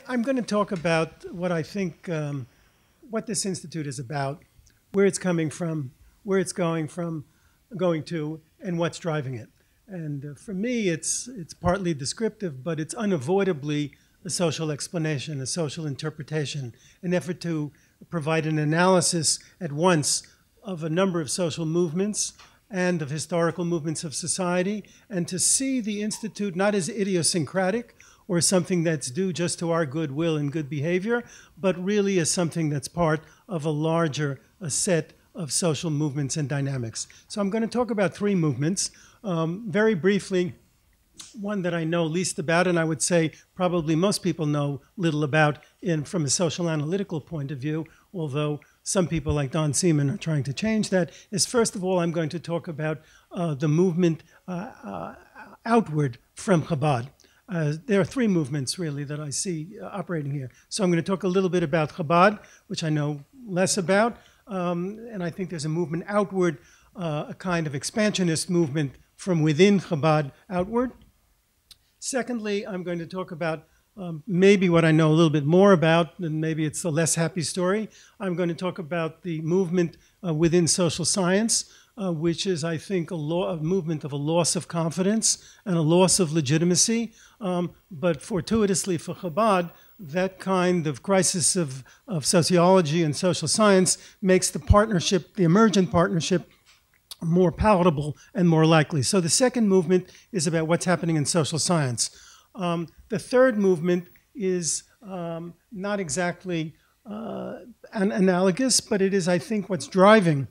I'm going to talk about what I think, what this institute is about, where it's coming from, where it's going to, and what's driving it. And for me, it's partly descriptive, but it's unavoidably a social explanation, a social interpretation, an effort to provide an analysis at once of a number of social movements and of historical movements of society, and to see the Institute not as idiosyncratic or something that's due just to our goodwill and good behavior, but really as something that's part of a larger set of social movements and dynamics. So I'm going to talk about three movements. Very briefly, one that I know least about, and I would say probably most people know little about from a social analytical point of view, although some people like Don Seaman are trying to change that, is first of all, I'm going to talk about the movement outward from Habad. There are three movements, really, that I see operating here. So I'm going to talk a little bit about Habad, which I know less about, and I think there's a movement outward, a kind of expansionist movement from within Habad outward. Secondly, I'm going to talk about maybe what I know a little bit more about, and maybe it's a less happy story. I'm going to talk about the movement within social science, which is, I think, a movement of a loss of confidence and a loss of legitimacy. But fortuitously for Habad, that kind of crisis of sociology and social science makes the partnership, the emergent partnership, more palatable and more likely. So the second movement is about what's happening in social science. The third movement is not exactly analogous, but it is, I think, what's driving.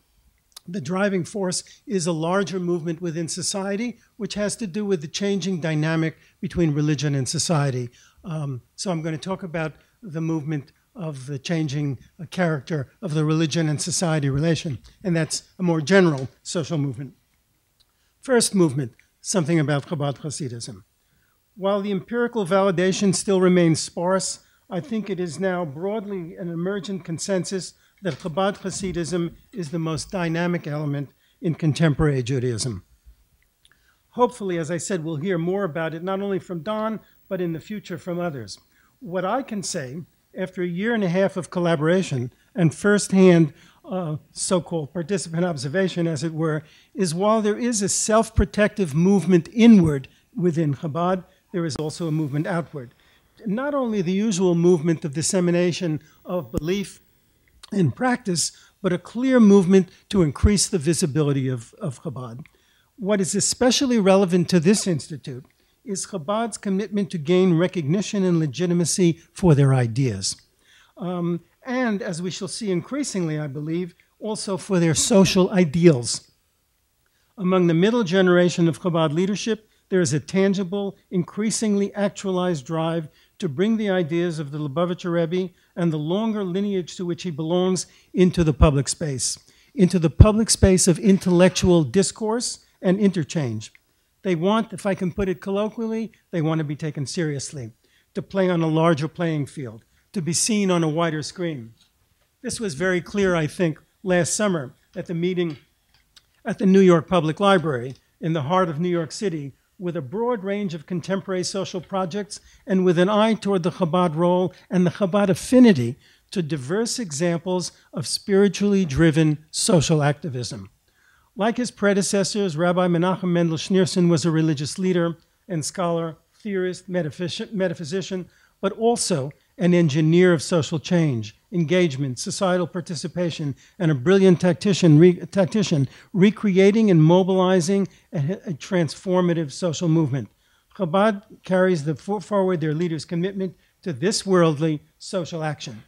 The driving force is a larger movement within society, which has to do with the changing dynamic between religion and society. So I'm going to talk about the movement of the changing character of the religion and society relation, and that's a more general social movement. First movement, something about Chabad Hasidism. While the empirical validation still remains sparse, I think it is now broadly an emergent consensus that Chabad Hasidism is the most dynamic element in contemporary Judaism. Hopefully, as I said, we'll hear more about it, not only from Don, but in the future from others. What I can say, after a year and a half of collaboration and firsthand so-called participant observation, as it were, is while there is a self-protective movement inward within Chabad, there is also a movement outward. Not only the usual movement of dissemination of belief and practice, but a clear movement to increase the visibility of Chabad. What is especially relevant to this institute is Chabad's commitment to gain recognition and legitimacy for their ideas. And as we shall see increasingly, I believe, also for their social ideals. Among the middle generation of Chabad leadership, there is a tangible, increasingly actualized drive to bring the ideas of the Lubavitcher Rebbe and the longer lineage to which he belongs into the public space of intellectual discourse and interchange. They want, if I can put it colloquially, they want to be taken seriously, to play on a larger playing field, to be seen on a wider screen. This was very clear, I think, last summer at the meeting at the New York Public Library in the heart of New York City, with a broad range of contemporary social projects and with an eye toward the Chabad role and the Chabad affinity to diverse examples of spiritually driven social activism. Like his predecessors, Rabbi Menachem Mendel Schneerson was a religious leader and scholar, theorist, metaphysician, but also an engineer of social change, engagement, societal participation, and a brilliant tactician recreating and mobilizing a transformative social movement. Chabad carries forward their leaders' commitment to this worldly social action.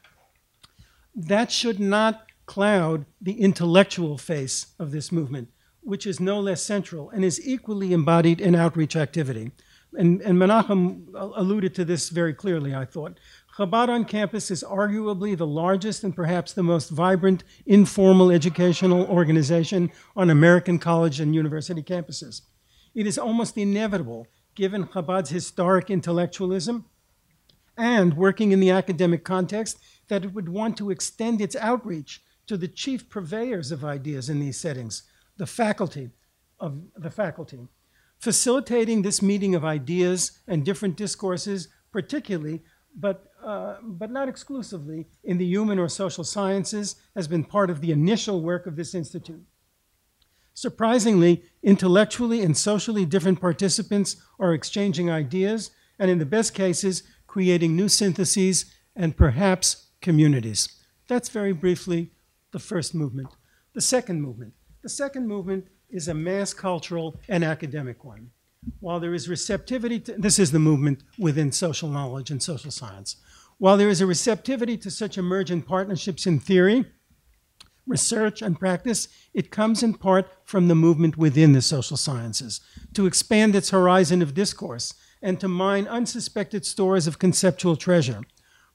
That should not cloud the intellectual face of this movement, which is no less central and is equally embodied in outreach activity. And Menachem alluded to this very clearly, I thought. Chabad on campus is arguably the largest and perhaps the most vibrant informal educational organization on American college and university campuses. It is almost inevitable, given Chabad's historic intellectualism and working in the academic context, that it would want to extend its outreach to the chief purveyors of ideas in these settings, the faculty. Facilitating this meeting of ideas and different discourses particularly, but but not exclusively, in the human or social sciences has been part of the initial work of this institute. Surprisingly, intellectually and socially different participants are exchanging ideas, and in the best cases, creating new syntheses and perhaps communities. That's very briefly the first movement. The second movement. The second movement is a mass cultural and academic one. While there is receptivity to, this is the movement within social knowledge and social science. While there is a receptivity to such emergent partnerships in theory, research, and practice, it comes in part from the movement within the social sciences, to expand its horizon of discourse and to mine unsuspected stores of conceptual treasure.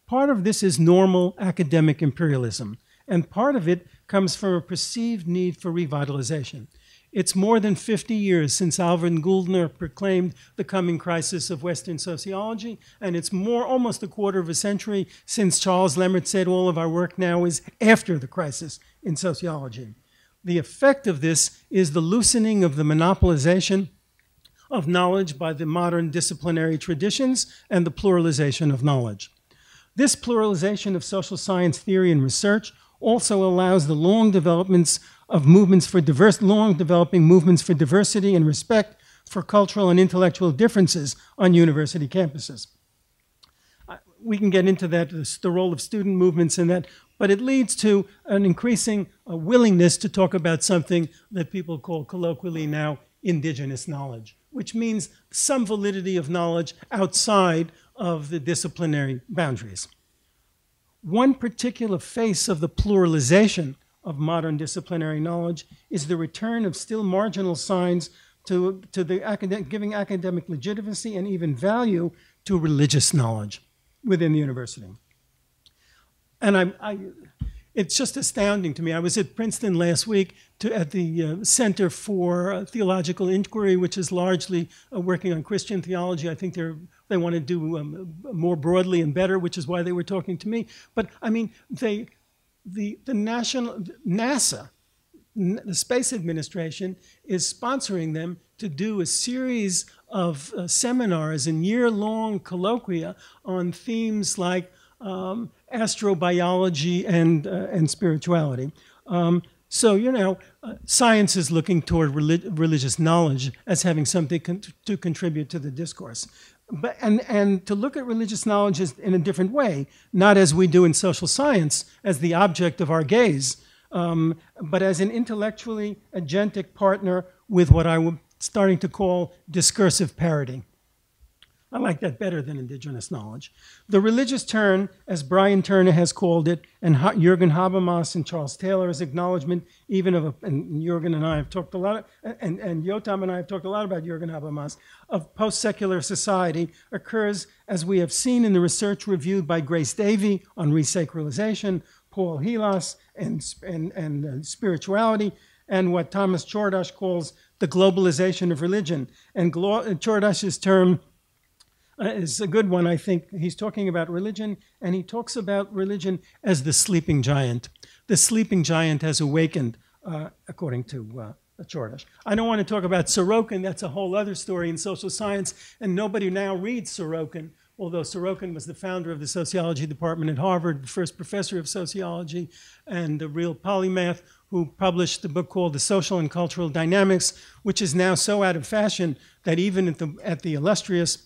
Part of this is normal academic imperialism, and part of it comes from a perceived need for revitalization. It's more than 50 years since Alvin Gouldner proclaimed the coming crisis of Western sociology, and it's almost a quarter of a century since Charles Lemmert said all of our work now is after the crisis in sociology. The effect of this is the loosening of the monopolization of knowledge by the modern disciplinary traditions and the pluralization of knowledge. This pluralization of social science theory and research also allows the long developing movements for diversity and respect for cultural and intellectual differences on university campuses. We can get into that, the role of student movements in that, but it leads to an increasing willingness to talk about something that people call colloquially now indigenous knowledge, which means some validity of knowledge outside of the disciplinary boundaries. One particular face of the pluralization of modern disciplinary knowledge is the return of still marginal signs to giving academic legitimacy and even value to religious knowledge within the university. And it's just astounding to me. I was at Princeton last week at the Center for Theological Inquiry, which is largely working on Christian theology. I think they want to do more broadly and better, which is why they were talking to me. But I mean, the NASA, the Space Administration, is sponsoring them to do a series of seminars and year-long colloquia on themes like astrobiology and spirituality. So, you know, science is looking toward religious knowledge as having something to contribute to the discourse. And to look at religious knowledge in a different way, not as we do in social science, as the object of our gaze, but as an intellectually agentic partner with what I'm starting to call discursive parody. I like that better than indigenous knowledge. The religious turn, as Brian Turner has called it, and Jürgen Habermas and Charles Taylor's acknowledgement, even of, and Jürgen and I have talked a lot, and Yotam and I have talked a lot about Jürgen Habermas, of post-secular society, occurs, as we have seen in the research reviewed by Grace Davey on resacralization, Paul Helas and spirituality, and what Thomas Chordash calls the globalization of religion. And Chordash's term is a good one, I think. He's talking about religion, and he talks about religion as the sleeping giant. The sleeping giant has awakened, according to Chordash. I don't want to talk about Sorokin. That's a whole other story in social science, and nobody now reads Sorokin, although Sorokin was the founder of the sociology department at Harvard, the first professor of sociology, and a real polymath who published a book called The Social and Cultural Dynamics, which is now so out of fashion that even at the illustrious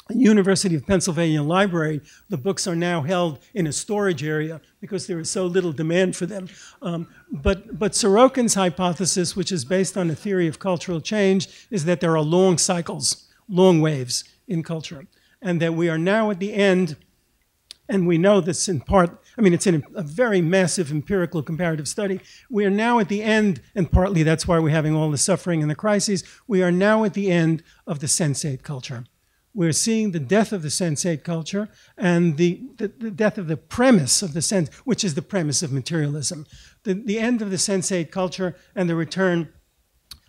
University of Pennsylvania Library, the books are now held in a storage area because there is so little demand for them. But Sorokin's hypothesis, which is based on a theory of cultural change, is that there are long cycles, long waves in culture, and that we are now at the end, and we know this in part, I mean, it's in a very massive empirical comparative study. We are now at the end, and partly that's why we're having all the suffering and the crises, we are now at the end of the sensate culture. We're seeing the death of the sensate culture and the death of the premise of the sense, which is the premise of materialism. The end of the sensate culture and the return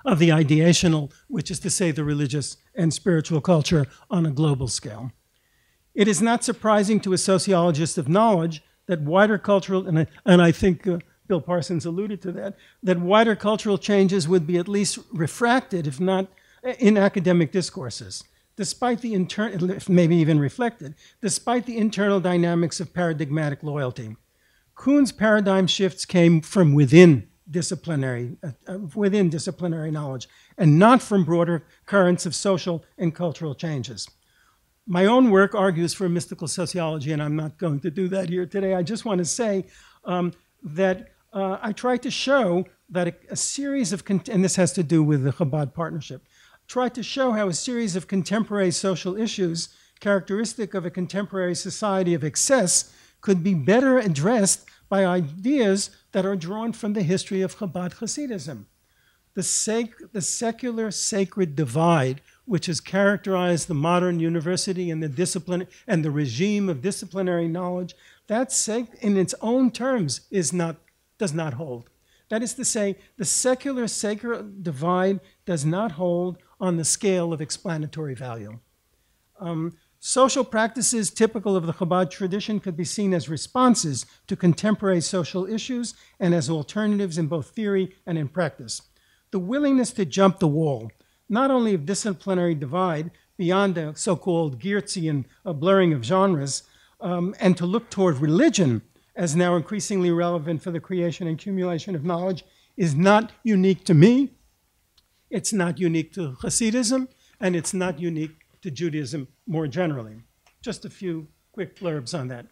of the ideational, which is to say the religious and spiritual culture on a global scale. It is not surprising to a sociologist of knowledge that wider cultural, and I think Bill Parsons alluded to that, that wider cultural changes would be at least refracted, if not in academic discourses. despite the internal, maybe even reflected, despite the internal dynamics of paradigmatic loyalty. Kuhn's paradigm shifts came from within disciplinary knowledge, and not from broader currents of social and cultural changes. My own work argues for mystical sociology, and I'm not going to do that here today. I just want to say that I try to show that a series of, and this has to do with the Habad partnership, try to show how a series of contemporary social issues characteristic of a contemporary society of excess could be better addressed by ideas that are drawn from the history of Habad Hasidism. The secular sacred divide, which has characterized the modern university and the discipline and the regime of disciplinary knowledge, that in its own terms does not hold. That is to say, the secular sacred divide does not hold on the scale of explanatory value. Social practices typical of the Chabad tradition could be seen as responses to contemporary social issues and as alternatives in both theory and in practice. The willingness to jump the wall, not only of disciplinary divide beyond the so-called Geertzian blurring of genres, and to look toward religion as now increasingly relevant for the creation and accumulation of knowledge, is not unique to me. It's not unique to Hasidism, and it's not unique to Judaism more generally. Just a few quick blurbs on that.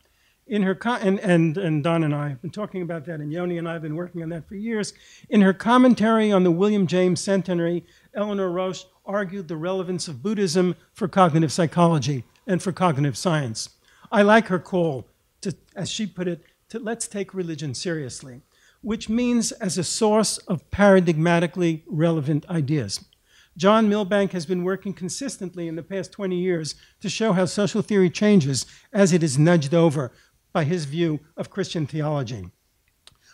In her and Don and I have been talking about that, and Yoni and I have been working on that for years. In her commentary on the William James Centenary, Eleanor Roche argued the relevance of Buddhism for cognitive psychology and for cognitive science. I like her call to, as she put it, to let's take religion seriously, which means as a source of paradigmatically relevant ideas. John Milbank has been working consistently in the past 20 years to show how social theory changes as it is nudged over by his view of Christian theology.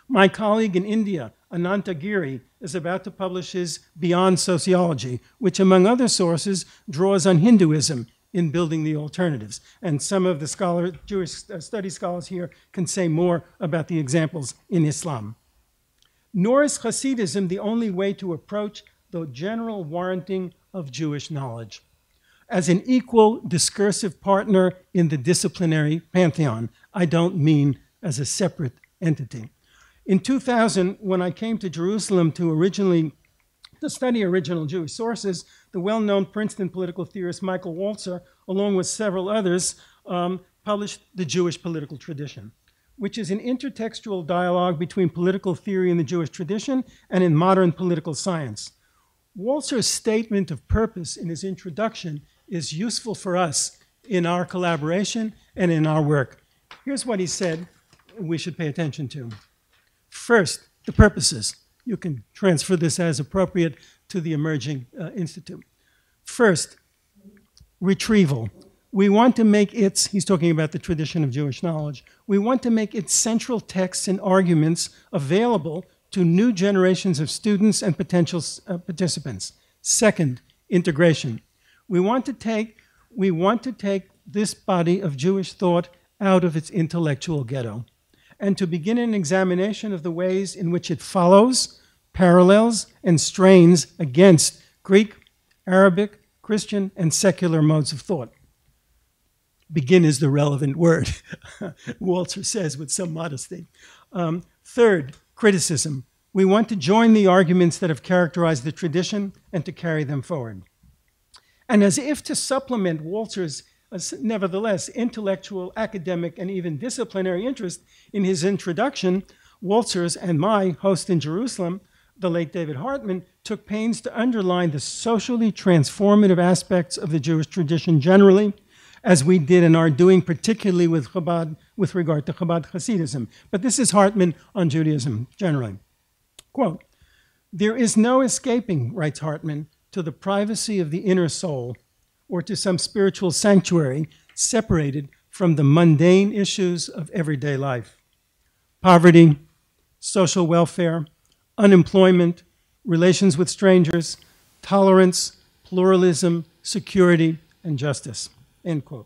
My colleague in India, Ananta Giri, is about to publish his Beyond Sociology, which, among other sources, draws on Hinduism in building the alternatives. And some of the Jewish study scholars here can say more about the examples in Islam. Nor is Hasidism the only way to approach the general warranting of Jewish knowledge. As an equal discursive partner in the disciplinary pantheon, I don't mean as a separate entity. In 2000, when I came to Jerusalem to study original Jewish sources, the well-known Princeton political theorist Michael Walzer, along with several others, published The Jewish Political Tradition, which is an intertextual dialogue between political theory in the Jewish tradition and in modern political science. Walzer's statement of purpose in his introduction is useful for us in our collaboration and in our work. Here's what he said we should pay attention to. First, the purposes. You can transfer this as appropriate to the emerging institute. First, retrieval. We want to make he's talking about the tradition of Jewish knowledge, we want to make its central texts and arguments available to new generations of students and potential participants. Second, integration. We want to take this body of Jewish thought out of its intellectual ghetto and to begin an examination of the ways in which it follows, parallels, and strains against Greek, Arabic, Christian, and secular modes of thought. Begin is the relevant word, Walzer says with some modesty. Third, criticism. We want to join the arguments that have characterized the tradition and to carry them forward. And as if to supplement Walzer's, nevertheless, intellectual, academic, and even disciplinary interest in his introduction, Walzer's and my host in Jerusalem, the late David Hartman, took pains to underline the socially transformative aspects of the Jewish tradition generally, as we did and are doing particularly with Chabad, with regard to Chabad Hasidism. But this is Hartman on Judaism generally. Quote, "There is no escaping," writes Hartman, "to the privacy of the inner soul or to some spiritual sanctuary separated from the mundane issues of everyday life. Poverty, social welfare, unemployment, relations with strangers, tolerance, pluralism, security, and justice." End quote.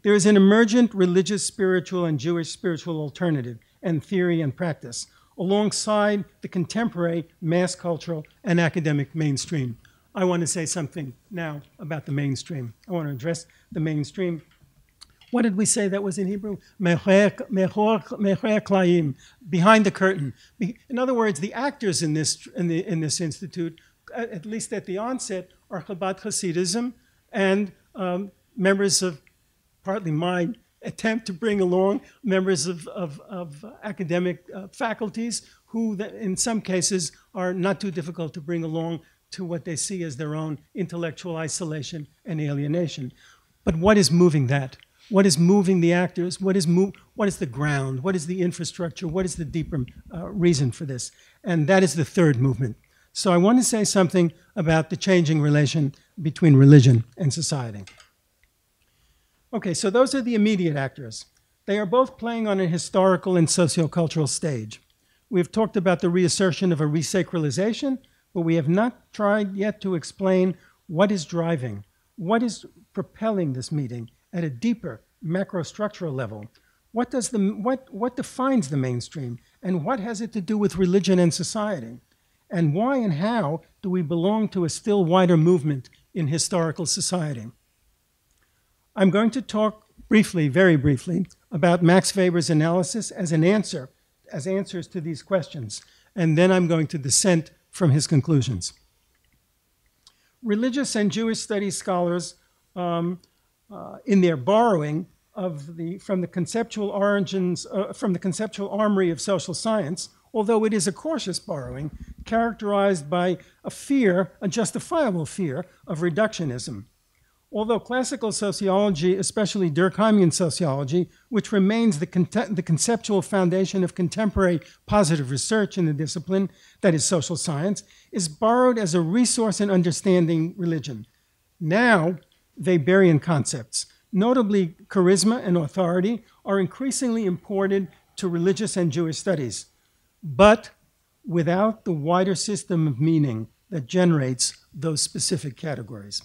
There is an emergent religious, spiritual, and Jewish spiritual alternative and theory and practice alongside the contemporary mass cultural and academic mainstream. I want to say something now about the mainstream. I want to address the mainstream. What did we say that was in Hebrew? Mechor klayim, behind the curtain. In other words, the actors in this institute, at least at the onset, are Habad Hasidism and members of, partly my attempt to bring along members of academic faculties who, in some cases, are not too difficult to bring along to what they see as their own intellectual isolation and alienation. But what is moving that? What is moving the actors? What is the ground? What is the infrastructure? What is the deeper reason for this? And that is the third movement. So I want to say something about the changing relation between religion and society. Okay, so those are the immediate actors. They are both playing on a historical and sociocultural stage. We've talked about the reassertion of a resacralization, but we have not tried yet to explain what is driving, what is propelling this meeting at a deeper macrostructural level. What defines the mainstream, and what has it to do with religion and society? And why and how do we belong to a still wider movement in historical society? I'm going to talk briefly, very briefly, about Max Weber's analysis as answers to these questions, and then I'm going to dissent from his conclusions. Religious and Jewish studies scholars, in their borrowing from the conceptual origins, from the conceptual armory of social science, although it is a cautious borrowing, characterized by a justifiable fear of reductionism. Although classical sociology, especially Durkheimian sociology, which remains the conceptual foundation of contemporary positive research in the discipline, that is social science, is borrowed as a resource in understanding religion. Now, Weberian concepts, notably charisma and authority, are increasingly imported to religious and Jewish studies, but without the wider system of meaning that generates those specific categories.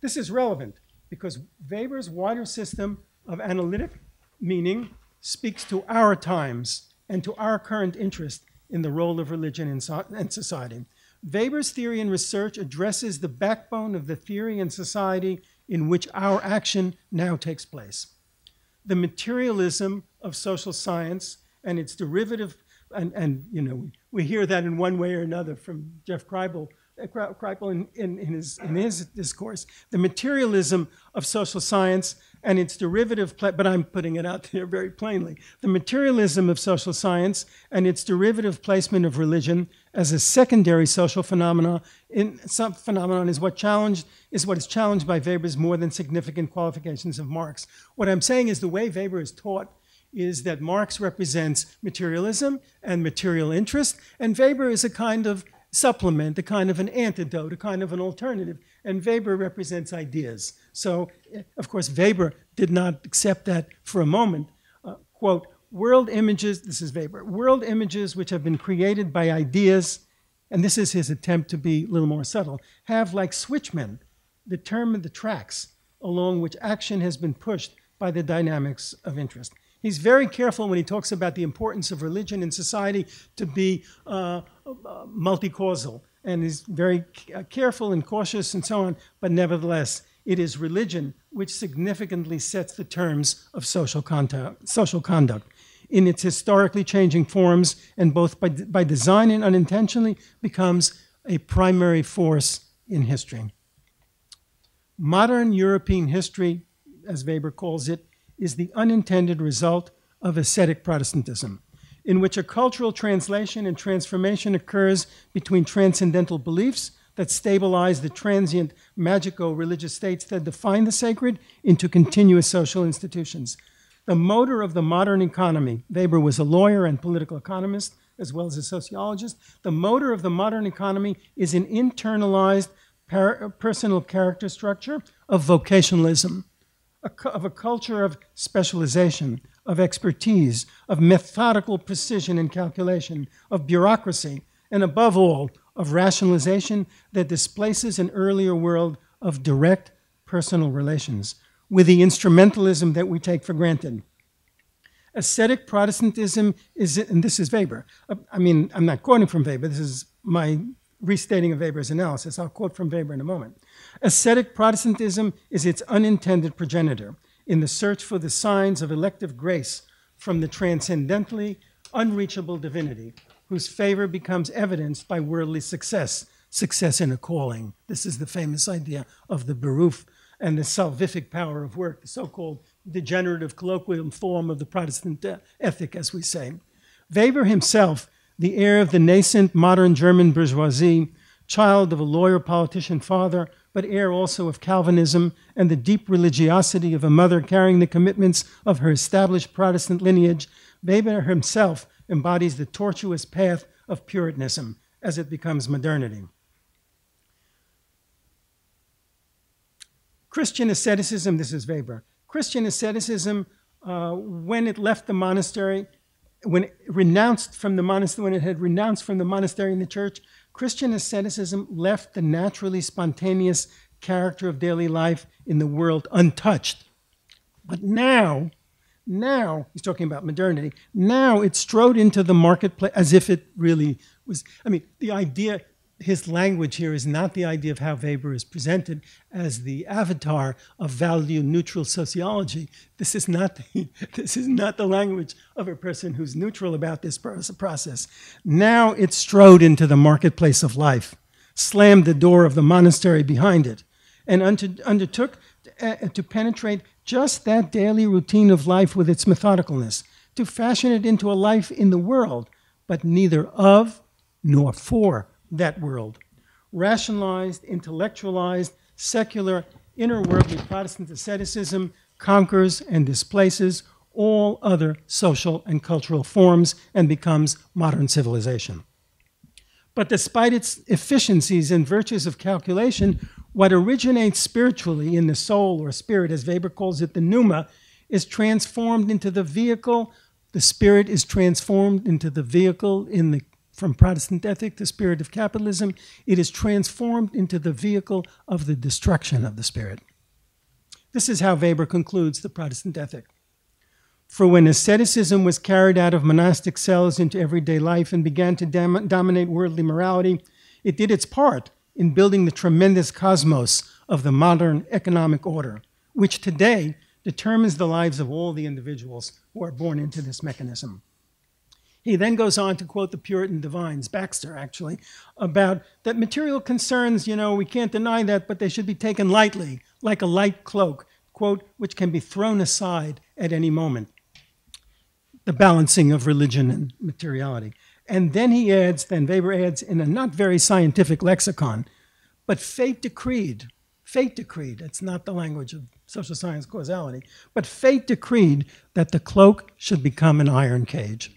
This is relevant because Weber's wider system of analytic meaning speaks to our times and to our current interest in the role of religion and society. Weber's theory and research addresses the backbone of the theory and society in which our action now takes place. The materialism of social science and its derivative, and you know, we hear that in one way or another from Jeff Kreipel in his discourse, the materialism of social science and its derivative, but I'm putting it out there very plainly, the materialism of social science and its derivative placement of religion as a secondary social phenomenon is what is challenged by Weber's more than significant qualifications of Marx. What I'm saying is the way Weber is taught is that Marx represents materialism and material interest, and Weber is a kind of supplement, a kind of an antidote, a kind of an alternative, and Weber represents ideas. So, of course, Weber did not accept that for a moment. Quote, world images, this is Weber, world images which have been created by ideas, and this is his attempt to be a little more subtle, have, like switchmen, determined the tracks along which action has been pushed by the dynamics of interest. He's very careful when he talks about the importance of religion in society to be multi-causal, and he's very careful and cautious and so on, but nevertheless, it is religion which significantly sets the terms of social conduct in its historically changing forms, and both by design and unintentionally becomes a primary force in history. Modern European history, as Weber calls it, is the unintended result of ascetic Protestantism, in which a cultural translation and transformation occurs between transcendental beliefs that stabilize the transient magico-religious states that define the sacred into continuous social institutions. The motor of the modern economy, Weber was a lawyer and political economist as well as a sociologist, the motor of the modern economy is an internalized personal character structure of vocationalism, of a culture of specialization, of expertise, of methodical precision and calculation, of bureaucracy, and above all, of rationalization that displaces an earlier world of direct personal relations with the instrumentalism that we take for granted. Ascetic Protestantism is, and this is Weber, I mean, I'm not quoting from Weber, this is my restating of Weber's analysis. I'll quote from Weber in a moment. Ascetic Protestantism is its unintended progenitor in the search for the signs of elective grace from the transcendently unreachable divinity, whose favor becomes evidenced by worldly success, success in a calling. This is the famous idea of the beruf and the salvific power of work, the so-called degenerative colloquial form of the Protestant ethic, as we say. Weber himself, the heir of the nascent modern German bourgeoisie, child of a lawyer-politician father, but heir also of Calvinism and the deep religiosity of a mother carrying the commitments of her established Protestant lineage, Weber himself embodies the tortuous path of Puritanism as it becomes modernity. Christian asceticism, this is Weber, Christian asceticism, when it left the monastery, when it had renounced from the monastery and the church, Christian asceticism left the naturally spontaneous character of daily life in the world untouched. But now, he's talking about modernity, now it strode into the marketplace as if it really was. I mean, the idea, his language here is not the idea of how Weber is presented as the avatar of value-neutral sociology. This is not the language of a person who's neutral about this process. Now it strode into the marketplace of life, slammed the door of the monastery behind it, and undertook to penetrate just that daily routine of life with its methodicalness, to fashion it into a life in the world, but neither of nor for that world. Rationalized, intellectualized, secular, interworldly Protestant asceticism conquers and displaces all other social and cultural forms and becomes modern civilization. But despite its efficiencies and virtues of calculation, what originates spiritually in the soul or spirit, as Weber calls it, the pneuma, is transformed into the vehicle. The spirit is transformed into the vehicle from Protestant ethic, the spirit of capitalism. It is transformed into the vehicle of the destruction of the spirit. This is how Weber concludes the Protestant ethic. For when asceticism was carried out of monastic cells into everyday life and began to dominate worldly morality, it did its part in building the tremendous cosmos of the modern economic order, which today determines the lives of all the individuals who are born into this mechanism. He then goes on to quote the Puritan divines, Baxter actually, about that material concerns, we can't deny that, but they should be taken lightly, like a light cloak, quote, which can be thrown aside at any moment. The balancing of religion and materiality. And then Weber adds in a not very scientific lexicon, but fate decreed, it's not the language of social science causality, but fate decreed that the cloak should become an iron cage.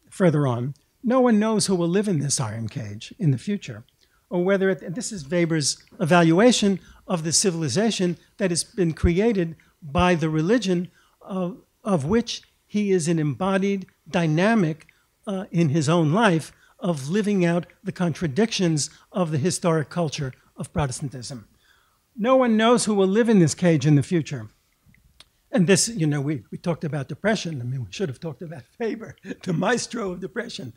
Further on, no one knows who will live in this iron cage in the future, or whether this is Weber's evaluation of the civilization that has been created by the religion of which he is an embodied dynamic in his own life of living out the contradictions of the historic culture of Protestantism. No one knows who will live in this cage in the future. And this, we talked about depression. I mean, we should have talked about Weber, the maestro of depression.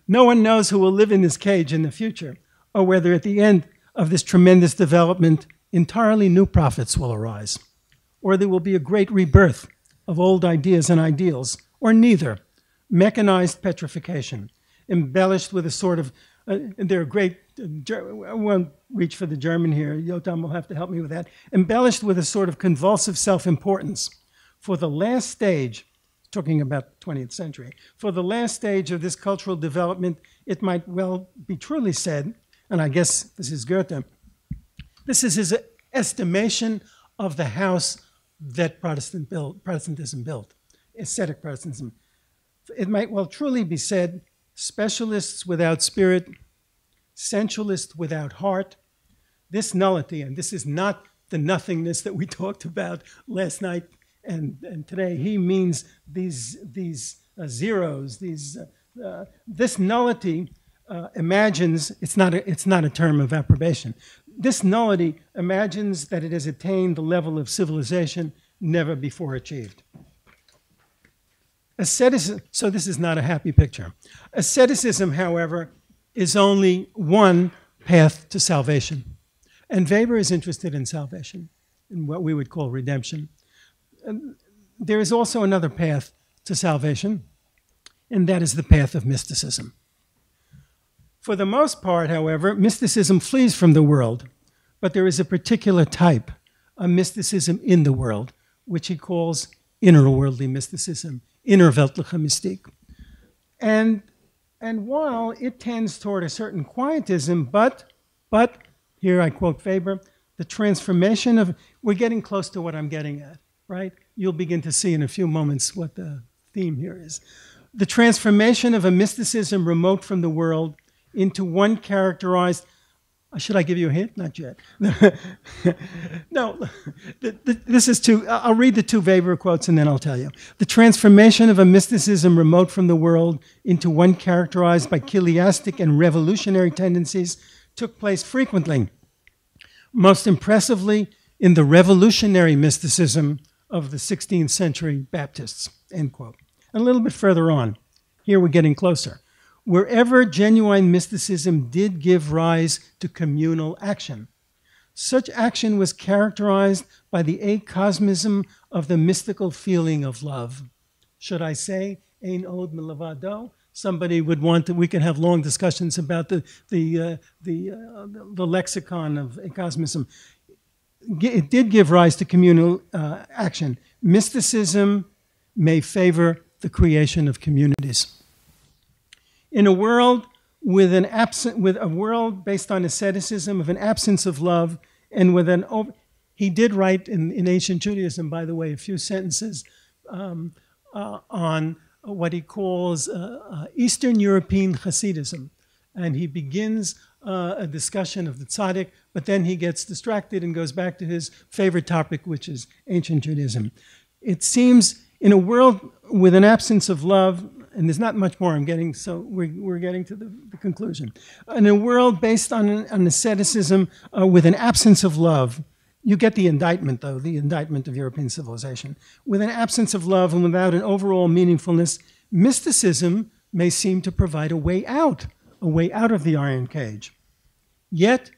No one knows who will live in this cage in the future, or whether at the end of this tremendous development, entirely new prophets will arise, or there will be a great rebirth of old ideas and ideals, or neither, mechanized petrification, embellished with a sort of, they're great, I won't reach for the German here, Yotam will have to help me with that, embellished with a sort of convulsive self-importance. For the last stage, talking about the 20th century, for the last stage of this cultural development, it might well be truly said, and I guess this is Goethe, this is his estimation of the house that Protestantism built, ascetic Protestantism. It might well truly be said, specialists without spirit, sensualists without heart, this nullity, and this is not the nothingness that we talked about last night and today. He means these zeros, this nullity imagines, it's not a term of approbation. This nullity imagines that it has attained the level of civilization never before achieved. Asceticism, so this is not a happy picture. Asceticism, however, is only one path to salvation. And Weber is interested in salvation, in what we would call redemption. And there is also another path to salvation, and that is the path of mysticism. For the most part, however, mysticism flees from the world, but there is a particular type, a mysticism in the world, which he calls innerworldly mysticism, innerweltliche Mystik. And while it tends toward a certain quietism, but here I quote Weber, the transformation of, we're getting close to what I'm getting at, right? You'll begin to see in a few moments what the theme here is. The transformation of a mysticism remote from the world into one characterized, should I give you a hint? Not yet. No, this is I'll read the two Weber quotes and then I'll tell you. The transformation of a mysticism remote from the world into one characterized by chiliastic and revolutionary tendencies took place frequently, most impressively in the revolutionary mysticism of the 16th century Baptists, end quote. And a little bit further on, here we're getting closer. Wherever genuine mysticism did give rise to communal action, such action was characterized by the acosmism of the mystical feeling of love. Should I say, ein od milavado? Somebody would want to, we can have long discussions about the lexicon of acosmism. It did give rise to communal action. Mysticism may favor the creation of communities. In a world with a world based on asceticism, of an absence of love, and with an he did write in Ancient Judaism, by the way, a few sentences on what he calls Eastern European Hasidism, and he begins a discussion of the tzaddik, but then he gets distracted and goes back to his favorite topic, which is Ancient Judaism. It seems in a world with an absence of love, and there's not much more I'm getting, so we're getting to the conclusion. In a world based on asceticism with an absence of love, you get the indictment, though, the indictment of European civilization. With an absence of love and without an overall meaningfulness, mysticism may seem to provide a way out of the iron cage. Yet,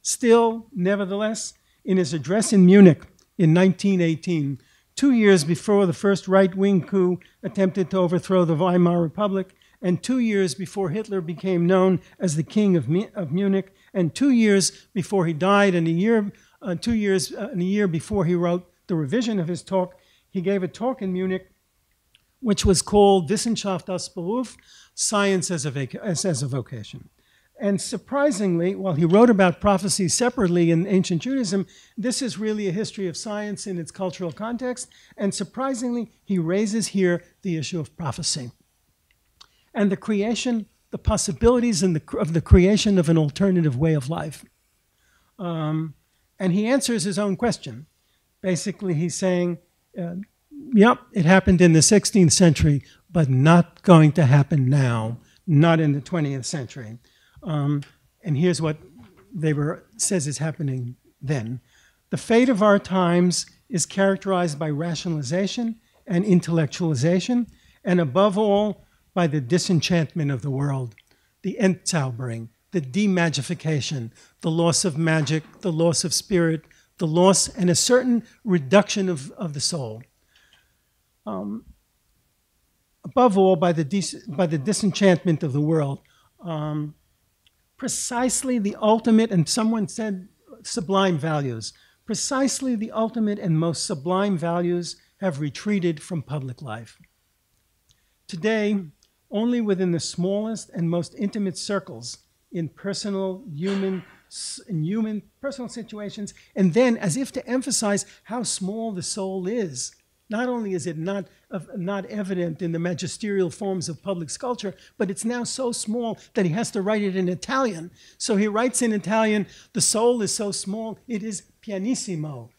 still, nevertheless, in his address in Munich in 1918, 2 years before the first right-wing coup attempted to overthrow the Weimar Republic, and 2 years before Hitler became known as the King of Munich, and 2 years before he died, and a year before he wrote the revision of his talk, he gave a talk in Munich which was called Wissenschaft als Beruf, Science as a Vocation. And surprisingly, while he wrote about prophecy separately in ancient Judaism, this is really a history of science in its cultural context. And surprisingly, he raises here the issue of prophecy and the creation, the possibilities of the creation of an alternative way of life. And he answers his own question. Basically, he's saying, yep, it happened in the 16th century, but not going to happen now, not in the 20th century. And here's what Weber says is happening then. The fate of our times is characterized by rationalization and intellectualization, and above all, by the disenchantment of the world, the entzaubering, the demagification, the loss of magic, the loss of spirit, the loss and a certain reduction of the soul. Above all, by the disenchantment of the world. Precisely the ultimate, and someone said sublime values, precisely the ultimate and most sublime values have retreated from public life. Today, only within the smallest and most intimate circles in personal personal situations, and then as if to emphasize how small the soul is. Not only is it not evident in the magisterial forms of public sculpture, but it's now so small that he has to write it in Italian. So he writes in Italian, the soul is so small, it is pianissimo,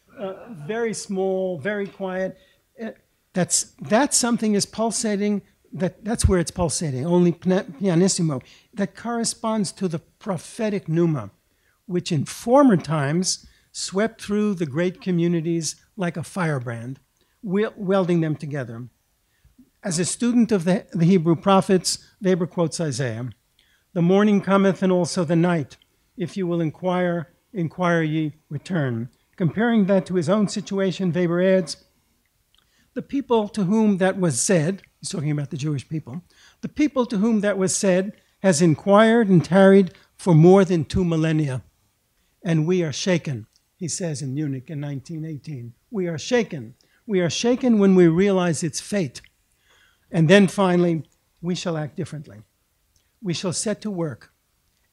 very small, very quiet. That something is pulsating, that's where it's pulsating, only pianissimo. That corresponds to the prophetic pneuma, which in former times swept through the great communities like a firebrand, welding them together. As a student of the Hebrew prophets, Weber quotes Isaiah. The morning cometh and also the night. If you will inquire, inquire ye, return. Comparing that to his own situation, Weber adds, the people to whom that was said, he's talking about the Jewish people, the people to whom that was said has inquired and tarried for more than 2 millennia. And we are shaken, he says in Munich in 1918. We are shaken. We are shaken when we realize its fate. And then finally, we shall act differently. We shall set to work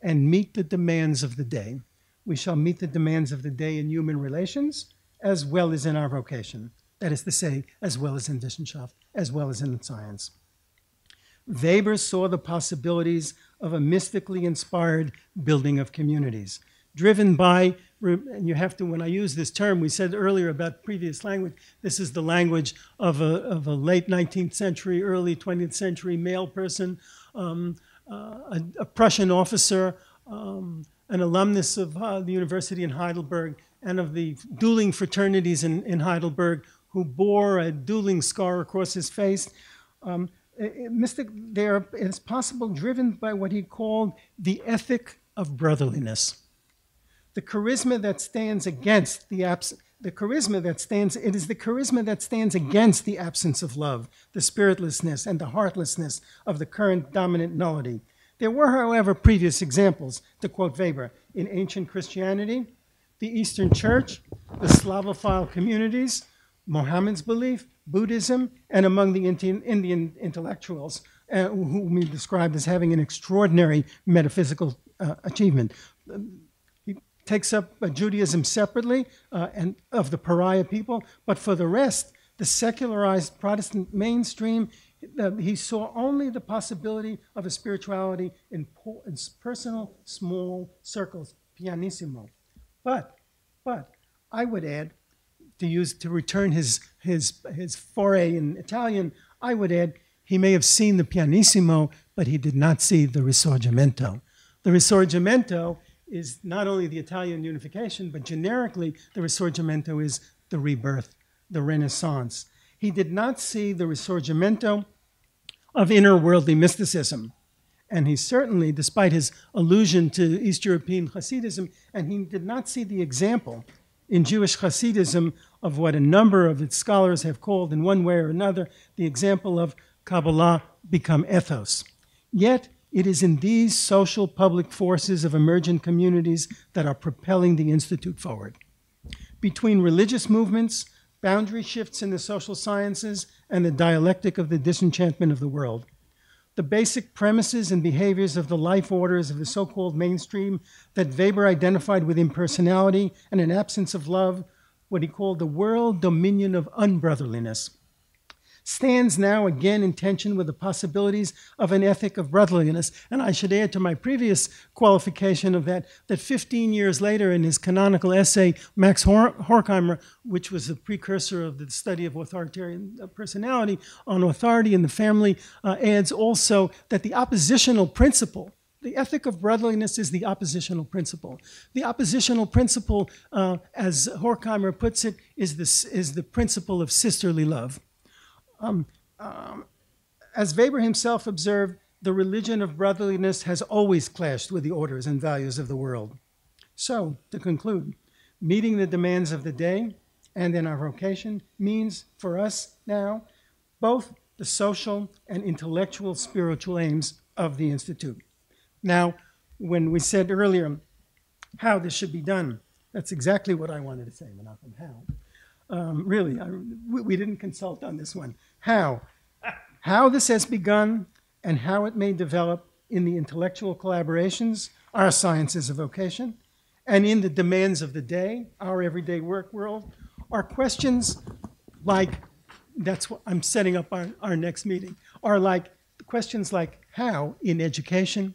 and meet the demands of the day. We shall meet the demands of the day in human relations as well as in our vocation. That is to say, as well as in Wissenschaft, as well as in science. Weber saw the possibilities of a mystically inspired building of communities, driven by, and you have to, when I use this term, we said earlier about previous language, this is the language of a late 19th century, early 20th century male person, a Prussian officer, an alumnus of the university in Heidelberg and of the dueling fraternities in Heidelberg, who bore a dueling scar across his face. It's possible, driven by what he called the ethic of brotherliness. The charisma that stands against the absence, it is the charisma that stands against the absence of love, the spiritlessness and the heartlessness of the current dominant nullity. There were, however, previous examples, to quote Weber, in ancient Christianity, the Eastern Church, the Slavophile communities, Mohammed's belief, Buddhism, and among the Indian intellectuals, whom we described as having an extraordinary metaphysical achievement. He takes up Judaism separately and of the pariah people, but for the rest, the secularized Protestant mainstream, he saw only the possibility of a spirituality in personal, small circles, pianissimo. But I would add, to return his foray in Italian, I would add, he may have seen the pianissimo, but he did not see the risorgimento. The risorgimento is not only the Italian unification, but generically, the risorgimento is the rebirth, the Renaissance. He did not see the risorgimento of inner worldly mysticism. And he certainly, despite his allusion to East European Hasidism, and he did not see the example in Jewish Hasidism of what a number of its scholars have called, in one way or another, the example of Kabbalah become ethos. Yet, it is in these social public forces of emergent communities that are propelling the Institute forward. Between religious movements, boundary shifts in the social sciences, and the dialectic of the disenchantment of the world, the basic premises and behaviors of the life orders of the so-called mainstream that Weber identified with impersonality and an absence of love, what he called the world dominion of unbrotherliness, stands now again in tension with the possibilities of an ethic of brotherliness. And I should add to my previous qualification of that 15 years later in his canonical essay, Max Horkheimer, which was a precursor of the study of authoritarian personality on authority in the family, adds also that the oppositional principle, the ethic of brotherliness is the oppositional principle. The oppositional principle, as Horkheimer puts it, is the principle of sisterly love. As Weber himself observed, the religion of brotherliness has always clashed with the orders and values of the world. So, to conclude, meeting the demands of the day and in our vocation means for us now both the social and intellectual spiritual aims of the Institute. Now, when we said earlier how this should be done, that's exactly what I wanted to say, Menachem, how. Really, we didn't consult on this one. How? How this has begun and how it may develop in the intellectual collaborations, our sciences of vocation, and in the demands of the day, our everyday work world, are questions like, that's what I'm setting up our next meeting, are like questions like how in education,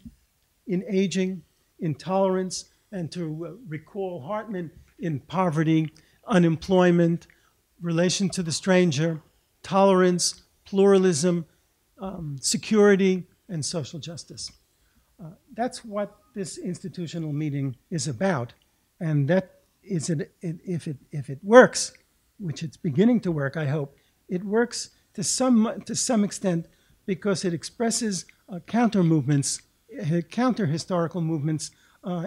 in aging, in tolerance, and to recall Hartman, in poverty, unemployment, relation to the stranger, tolerance, pluralism, security, and social justice. That's what this institutional meeting is about. And that is, if it works, which it's beginning to work, I hope, it works to some extent because it expresses counter movements counter-historical movements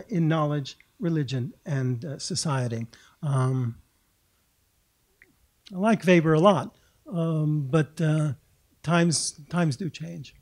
in knowledge, religion, and society. I like Weber a lot, but times do change.